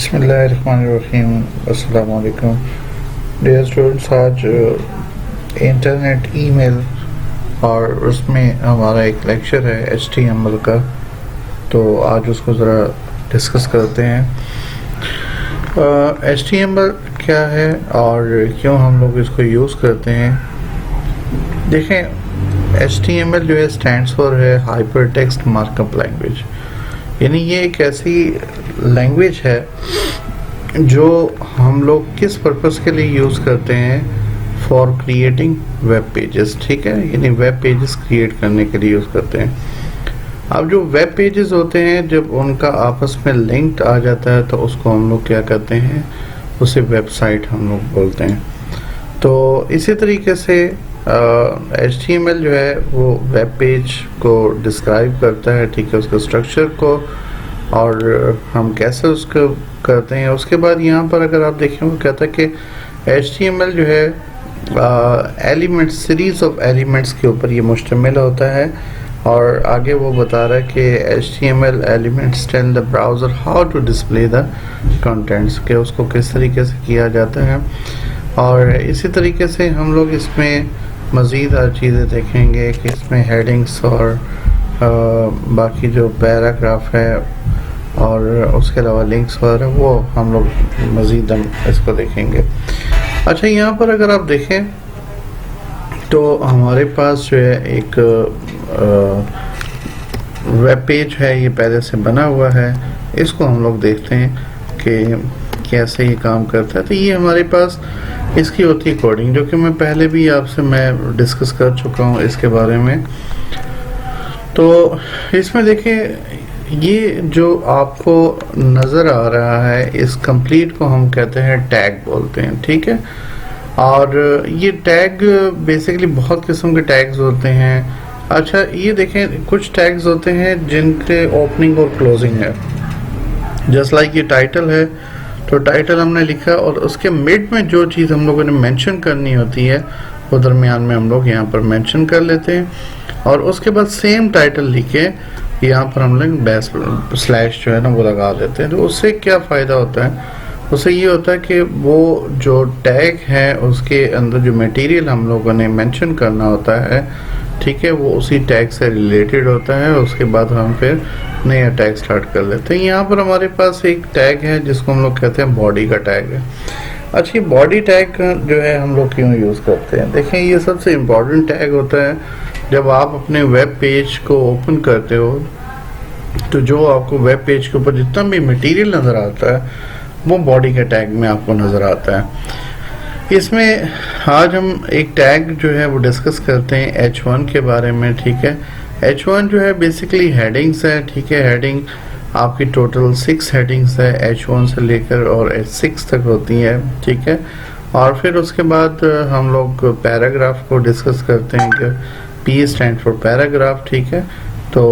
बिस्मिल्लाहिर्रहमानिर्रहीम। अस्सलाम वालेकुम डियर स्टूडेंट्स। आज इंटरनेट ईमेल और उसमें हमारा एक लेक्चर है HTML का, तो आज उसको ज़रा डिस्कस करते हैं। HTML क्या है और क्यों हम लोग इसको यूज़ करते हैं। देखें, HTML जो है स्टैंड्स फॉर है हाइपर टेक्स्ट मार्कअप लैंग्वेज, यानी ये एक ऐसी लैंग्वेज है जो हम लोग किस पर्पस के लिए यूज़ करते हैं, फॉर क्रिएटिंग वेब पेजेस। ठीक है, यानी वेब पेजेस क्रिएट करने के लिए यूज़ करते हैं। अब जो वेब पेजेस होते हैं, जब उनका आपस में लिंक्ड आ जाता है तो उसको हम लोग क्या करते हैं, उसे वेबसाइट हम लोग बोलते हैं। तो इसी तरीके से HTML जो है वो वेब पेज को डिस्क्राइब करता है, ठीक है, उसका स्ट्रक्चर को और हम कैसे उसको करते हैं। उसके बाद यहाँ पर अगर आप देखें, वो कहता है कि HTML जो है एलिमेंट्स, सीरीज ऑफ एलिमेंट्स के ऊपर ये मुश्तमिल होता है। और आगे वो बता रहा है कि HTML elements tell the browser how to display the contents, के उसको किस तरीके से किया जाता है। और इसी तरीके से हम लोग इसमें मज़ीद चीज़ें देखेंगे कि इसमें हेडिंग्स और बाकी जो पैराग्राफ है और उसके अलावा लिंक्स वगैरह, वो हम लोग मज़ीद हम इसको देखेंगे। अच्छा, यहाँ पर अगर आप देखें तो हमारे पास जो है एक वेब पेज है, ये पहले से बना हुआ है। इसको हम लोग देखते हैं कि कैसे ये काम करता है। तो ये हमारे पास इसकी होती है कोडिंग, जो कि मैं पहले भी आपसे मैं डिस्कस कर चुका हूँ इसके बारे में। तो इसमें देखिए, ये जो आपको नज़र आ रहा है, इस कंप्लीट को हम कहते हैं टैग बोलते हैं। ठीक है, और ये टैग बेसिकली बहुत किस्म के टैग्स होते हैं। अच्छा, ये देखें, कुछ टैग्स होते हैं जिनके ओपनिंग और क्लोजिंग है। जस्ट लाइक ये टाइटल है, तो टाइटल हमने लिखा और उसके मिड में जो चीज़ हम लोगों ने मेंशन करनी होती है वो दरमियान में हम लोग यहाँ पर मेंशन कर लेते हैं। और उसके बाद सेम टाइटल लिखे यहाँ पर हम लोग स्लैश जो है ना वो लगा देते हैं। तो उससे क्या फ़ायदा होता है, उससे ये होता है कि वो जो टैग है उसके अंदर जो मटेरियल हम लोगों ने मेंशन करना होता है, ठीक है, वो उसी टैग से रिलेटेड होता है। उसके बाद हम फिर नया टैग स्टार्ट कर लेते हैं। यहाँ पर हमारे पास एक टैग है जिसको हम लोग कहते हैं बॉडी का टैग है। अच्छा, बॉडी टैग जो है हम लोग क्यों यूज़ करते हैं। देखें, ये सबसे इम्पॉर्टेंट टैग होता है जब आप अपने वेब पेज को ओपन करते हो, तो जो आपको वेब पेज के ऊपर जितना भी मटेरियल नज़र आता है वो बॉडी के टैग में आपको नज़र आता है। इसमें आज हम एक टैग जो है वो डिस्कस करते हैं H1 के बारे में। ठीक है, H1 जो है बेसिकली हेडिंग्स है। ठीक है, हेडिंग आपकी टोटल 6 हेडिंग्स है, H1 से लेकर और H6 तक होती है। ठीक है, और फिर उसके बाद हम लोग पैराग्राफ को डिस्कस करते हैं कि P स्टैंड फॉर पैराग्राफ। ठीक है, तो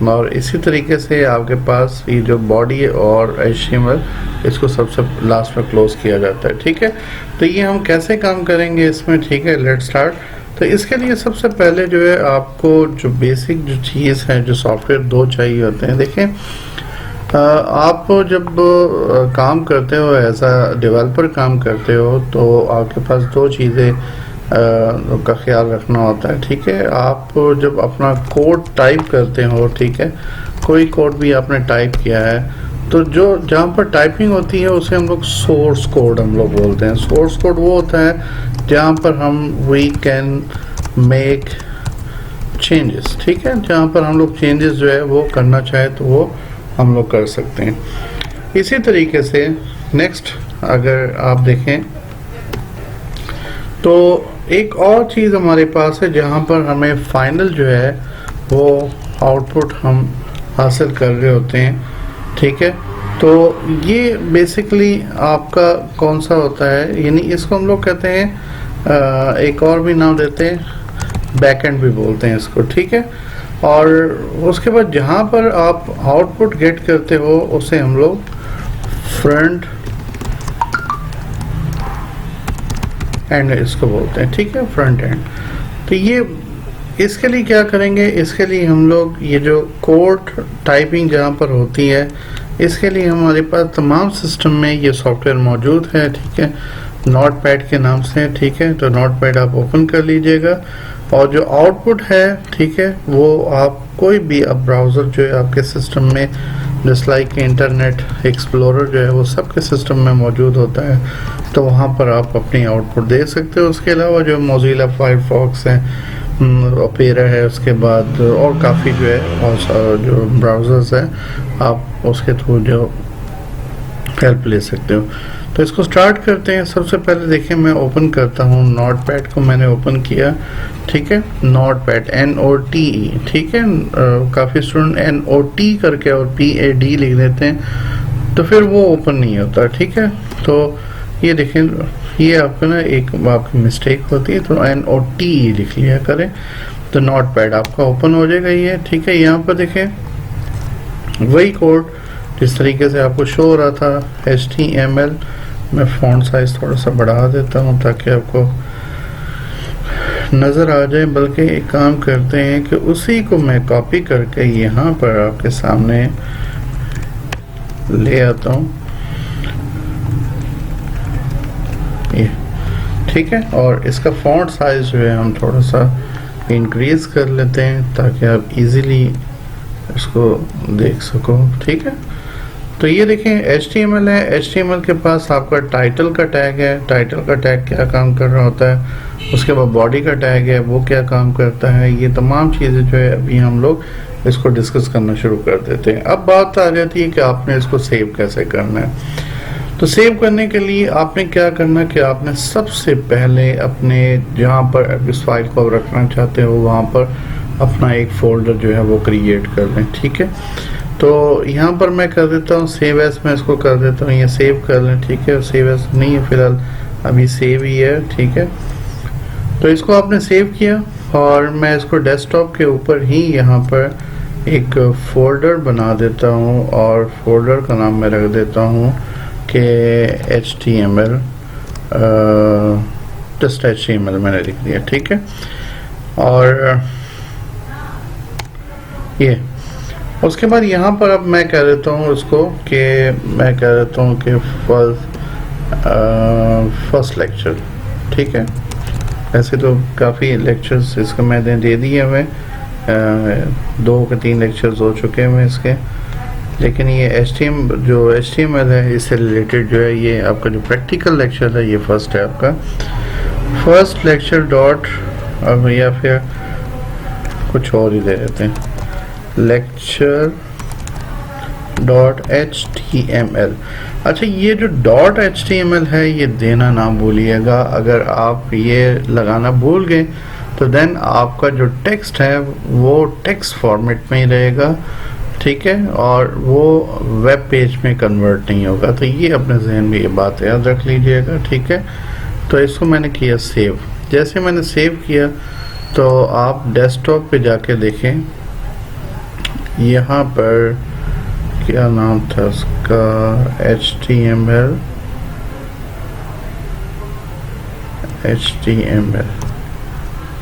और इसी तरीके से आपके पास ये जो बॉडी और HTML, इसको सबसे लास्ट में क्लोज किया जाता है। ठीक है, तो ये हम कैसे काम करेंगे इसमें। ठीक है, लेट्स स्टार्ट। तो इसके लिए सबसे पहले जो है आपको जो बेसिक जो चीज़ है, जो सॉफ्टवेयर दो चाहिए होते हैं। देखें, आप जब काम करते हो, एज अ डेवलपर काम करते हो, तो आपके पास दो चीज़ें का ख्याल रखना होता है। ठीक है, आप जब अपना कोड टाइप करते हो, ठीक है, कोई कोड भी आपने टाइप किया है, तो जो जहाँ पर टाइपिंग होती है उसे हम लोग सोर्स कोड हम लोग बोलते हैं। सोर्स कोड वो होता है जहाँ पर हम वी कैन मेक चेंजेस। ठीक है, जहाँ पर हम लोग चेंजेस जो है वो करना चाहे तो वो हम लोग कर सकते हैं। इसी तरीके से नेक्स्ट अगर आप देखें तो एक और चीज़ हमारे पास है जहाँ पर हमें फाइनल जो है वो आउटपुट हम हासिल कर रहे होते हैं। ठीक है, तो ये बेसिकली आपका कौन सा होता है, यानी इसको हम लोग कहते हैं, एक और भी नाम देते हैं, बैकएंड भी बोलते हैं इसको। ठीक है, और उसके बाद जहाँ पर आप आउटपुट गेट करते हो उसे हम लोग फ्रंट एंड इसको बोलते हैं। ठीक है, फ्रंट एंड। तो ये इसके लिए क्या करेंगे, इसके लिए हम लोग ये जो कोड टाइपिंग जहाँ पर होती है इसके लिए हमारे पास तमाम सिस्टम में ये सॉफ्टवेयर मौजूद है, ठीक है, नोटपैड के नाम से, ठीक है। तो नोटपैड आप ओपन कर लीजिएगा और जो आउटपुट है, ठीक है, वो आप कोई भी अब ब्राउज़र जो है आपके सिस्टम में, जस्ट लाइक इंटरनेट एक्सप्लोरर जो है वो सबके सिस्टम में मौजूद होता है, तो वहाँ पर आप अपनी आउटपुट दे सकते हो। उसके अलावा जो मोज़िला फायरफॉक्स है, ओपेरा है, उसके बाद और काफ़ी जो है बहुत सारा जो ब्राउज़र्स है, आप उसके थ्रू जो हेल्प ले सकते हो। तो इसको स्टार्ट करते हैं। सबसे पहले देखिए मैं ओपन करता हूँ नोटपैड को, मैंने ओपन किया, ठीक है, नोटपैड NOTE, ठीक है। काफ़ी स्टूडेंट NOT करके और PAD लिख देते हैं, तो फिर वो ओपन नहीं होता, ठीक है। तो ये देखें, ये आपको ना एक आपकी मिस्टेक होती है, तो NOTE लिख लिया करें, तो नोटपैड आपका ओपन हो जाएगा ये, ठीक है। यहाँ पर देखें वही कोड जिस तरीके से आपको शो हो रहा था, HTML। मैं फ़ॉन्ट साइज थोड़ा सा बढ़ा देता हूँ ताकि आपको नज़र आ जाए। बल्कि एक काम करते हैं कि उसी को मैं कॉपी करके यहाँ पर आपके सामने ले आता हूँ, ये, ठीक है। और इसका फ़ॉन्ट साइज जो है हम थोड़ा सा इंक्रीज़ कर लेते हैं ताकि आप इजीली इसको देख सको, ठीक है। तो ये देखें HTML है, HTML के पास आपका टाइटल का टैग है, टाइटल का टैग क्या काम कर रहा होता है, उसके बाद बॉडी का टैग है, वो क्या काम करता है, ये तमाम चीज़ें जो है अभी हम लोग इसको डिस्कस करना शुरू कर देते हैं। अब बात आ जाती है कि आपने इसको सेव कैसे करना है। तो सेव करने के लिए आपने क्या करना कि आपने सबसे पहले अपने जहाँ पर इस फाइल को रखना चाहते हो वहाँ पर अपना एक फोल्डर जो है वो क्रिएट कर लें, ठीक है। तो यहाँ पर मैं कर देता हूँ सेव एज, मैं इसको कर देता हूँ, ये सेव कर लें, ठीक है। सेव एज नहीं है फिलहाल, अभी सेव ही है, ठीक है। तो इसको आपने सेव किया और मैं इसको डेस्कटॉप के ऊपर ही यहाँ पर एक फोल्डर बना देता हूँ और फोल्डर का नाम मैं रख देता हूँ कि HTML, जस्ट HTML मैंने लिख दिया, ठीक है। और ये उसके बाद यहाँ पर अब मैं कह देता हूँ उसको कि मैं कह देता हूँ कि फर्स्ट लेक्चर, ठीक है। ऐसे तो काफ़ी लेक्चर्स इसको मैंने दे दिए हुए, 2 के 3 लेक्चर्स हो चुके हैं इसके, लेकिन ये HTML है, इससे रिलेटेड जो है ये आपका जो प्रैक्टिकल लेक्चर है ये फर्स्ट है आपका, फर्स्ट लेक्चर डॉट, अब या फिर कुछ और ही दे देते हैं, lecture डॉट HTML। अच्छा, ये जो डॉट HTML है ये देना ना भूलिएगा। अगर आप ये लगाना भूल गए तो देन आपका जो टेक्स्ट है वो टेक्स्ट फॉर्मेट में ही रहेगा, ठीक है, और वो वेब पेज में कन्वर्ट नहीं होगा। तो ये अपने जहन में ये बात याद रख लीजिएगा, ठीक है। तो इसको मैंने किया सेव। जैसे मैंने सेव किया तो आप डेस्कटॉप पे जाके देखें, यहाँ पर क्या नाम था उसका, HTML,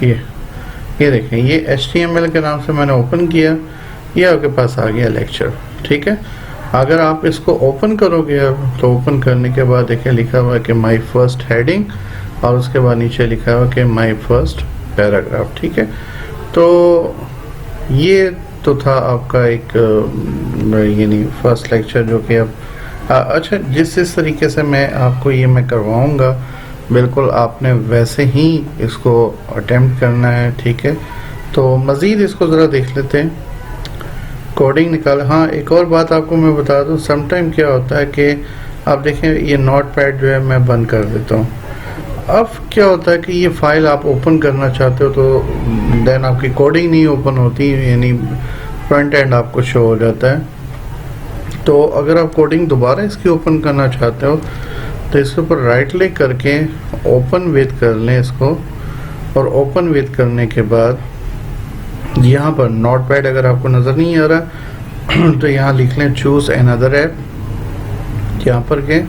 ये देखें, ये HTML के नाम से मैंने ओपन किया, ये आपके पास आ गया लेक्चर, ठीक है। अगर आप इसको ओपन करोगे अब, तो ओपन करने के बाद देखिए लिखा हुआ है कि माई फर्स्ट हेडिंग, और उसके बाद नीचे लिखा हुआ कि माई फर्स्ट पैराग्राफ, ठीक है। तो ये तो था आपका एक यानी फर्स्ट लेक्चर जो कि अब अच्छा जिस तरीके से मैं आपको ये मैं करवाऊँगा बिल्कुल आपने वैसे ही इसको अटेम्प्ट करना है, ठीक है। तो मज़ीद इसको ज़रा देख लेते हैं, कोडिंग निकाल। हाँ, एक और बात आपको मैं बता दूँ, समटाइम क्या होता है कि आप देखें ये नोटपैड जो है मैं बंद कर देता हूँ। अब क्या होता है कि ये फाइल आप ओपन करना चाहते हो तो देन आपकी कोडिंग नहीं ओपन होती, यानी फ्रंट एंड आपको शो हो जाता है। तो अगर आप कोडिंग दोबारा इसकी ओपन करना चाहते हो तो इसके ऊपर राइट क्लिक करके ओपन विद कर लें इसको, और ओपन विद करने के बाद यहाँ पर नोटपैड अगर आपको नज़र नहीं आ रहा तो यहाँ लिख लें चूज़ अनदर ऐप, यहाँ पर गए,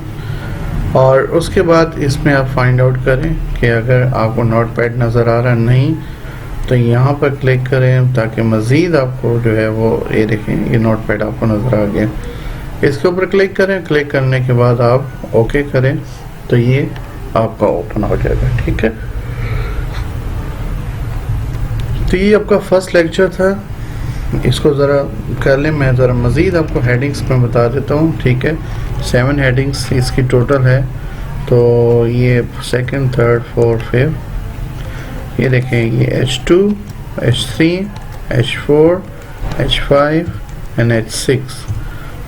और उसके बाद इसमें आप फाइंड आउट करें कि अगर आपको नोटपैड नज़र आ रहा नहीं तो यहाँ पर क्लिक करें ताकि मज़ीद आपको जो है वो ये देखें ये नोटपैड आपको नज़र आ गया। इसके ऊपर क्लिक करें, क्लिक करने के बाद आप ओके करें तो ये आपका ओपन हो जाएगा। ठीक है, तो ये आपका फर्स्ट लेक्चर था, इसको ज़रा कर लें। मैं ज़रा मज़ीद आपको हेडिंग्स में बता देता हूँ। ठीक है, 7 हेडिंग्स इसकी टोटल है। तो ये सेकंड, थर्ड, फोर्थ, फिफ्थ, ये देखें, ये H2, H3, H4, H5 and H6।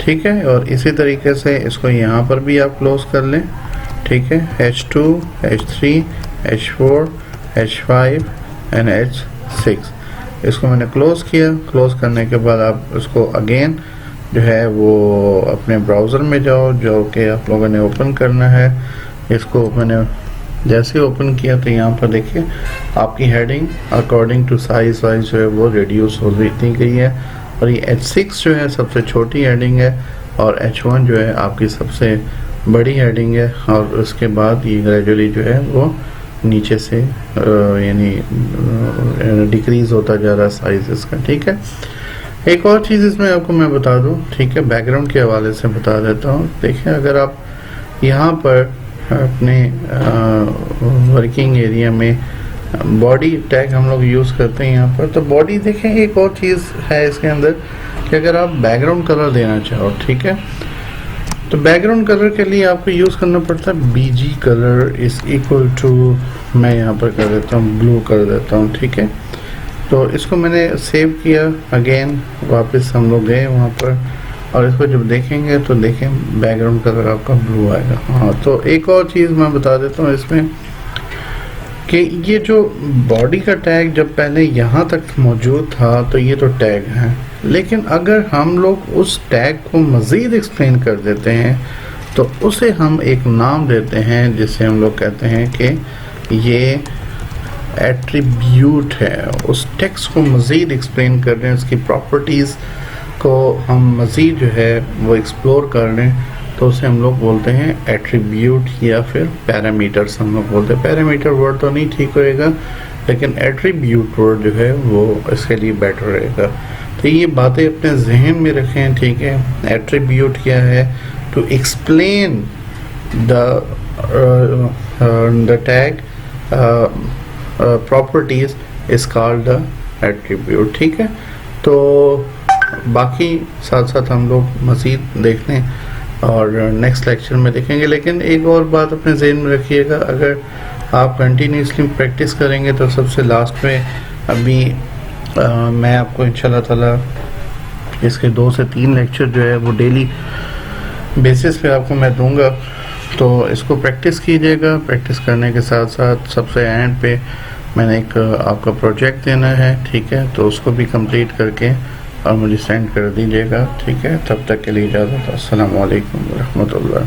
ठीक है, और इसी तरीके से इसको यहाँ पर भी आप क्लोज कर लें। ठीक है, H2, H3, H4, H5 and H6, इसको मैंने क्लोज किया। क्लोज करने के बाद आप इसको अगेन जो है वो अपने ब्राउज़र में जाओ, जो कि आप लोगों ने ओपन करना है। इसको मैंने जैसे ओपन किया तो यहाँ पर देखिए आपकी heading according to size wise जो है वो रिड्यूस हो गई है। और ये H6 जो है सबसे छोटी हेडिंग है और H1 जो है आपकी सबसे बड़ी हेडिंग है। और उसके बाद ये ग्रेजुअली जो है वो नीचे से यानी डिक्रीज होता जा रहा है साइज इसका। ठीक है, एक और चीज़ इसमें आपको मैं बता दूं। ठीक है, बैकग्राउंड के हवाले से बता देता हूं। देखिए, अगर आप यहाँ पर अपने वर्किंग एरिया में बॉडी टैग हम लोग यूज़ करते हैं यहाँ पर, तो बॉडी देखें, एक और चीज़ है इसके अंदर कि अगर आप बैकग्राउंड कलर देना चाहो, ठीक है, तो बैकग्राउंड कलर के लिए आपको यूज़ करना पड़ता है BG colour is equal to, मैं यहाँ पर कर देता हूँ ब्लू कर देता हूँ। ठीक है, तो इसको मैंने सेव किया, अगेन वापस हम लोग गए वहाँ पर और इसको जब देखेंगे तो देखें बैकग्राउंड कलर आपका ब्लू आएगा। हाँ, तो एक और चीज़ मैं बता देता हूँ इसमें कि ये जो बॉडी का टैग जब पहले यहाँ तक मौजूद था तो ये तो टैग है, लेकिन अगर हम लोग उस टैग को मज़ीद एक्सप्लेन कर देते हैं तो उसे हम एक नाम देते हैं जिसे हम लोग कहते हैं कि ये एट्रीब्यूट है। उस टेक्स्ट को मज़ीद एक्सप्लेन कर रहे हैं, उसकी प्रॉपर्टीज़ को हम मज़ीद जो है वो एक्सप्लोर कर रहे हैं, तो उसे हम लोग बोलते हैं एट्रीब्यूट या फिर पैरामीटर्स हम लोग बोलते हैं। पैरामीटर वर्ड तो नहीं ठीक रहेगा, लेकिन एट्रीब्यूट वर्ड जो है वो इसके लिए बेटर रहेगा। तो ये बातें अपने जहन में रखें। ठीक है, एट्रीब्यूट क्या है? To explain the tag properties is called the attribute. ठीक है, तो बाकी साथ साथ हम लोग मज़ीद देख लें और नेक्स्ट लेक्चर में देखेंगे। लेकिन एक और बात अपने जहन में रखिएगा, अगर आप कंटिन्यूसली प्रैक्टिस करेंगे तो सबसे लास्ट में अभी मैं आपको इंशाल्लाह ताला इसके 2 से 3 लेक्चर जो है वो डेली बेसिस पे आपको मैं दूंगा, तो इसको प्रैक्टिस कीजिएगा। प्रैक्टिस करने के साथ साथ सबसे एंड पे मैंने एक आपका प्रोजेक्ट देना है। ठीक है, तो उसको भी कंप्लीट करके और मुझे सेंड कर दीजिएगा। ठीक है, तब तक के लिए इजाज़त। अस्सलाम वालेकुम व रहमतुल्लाह।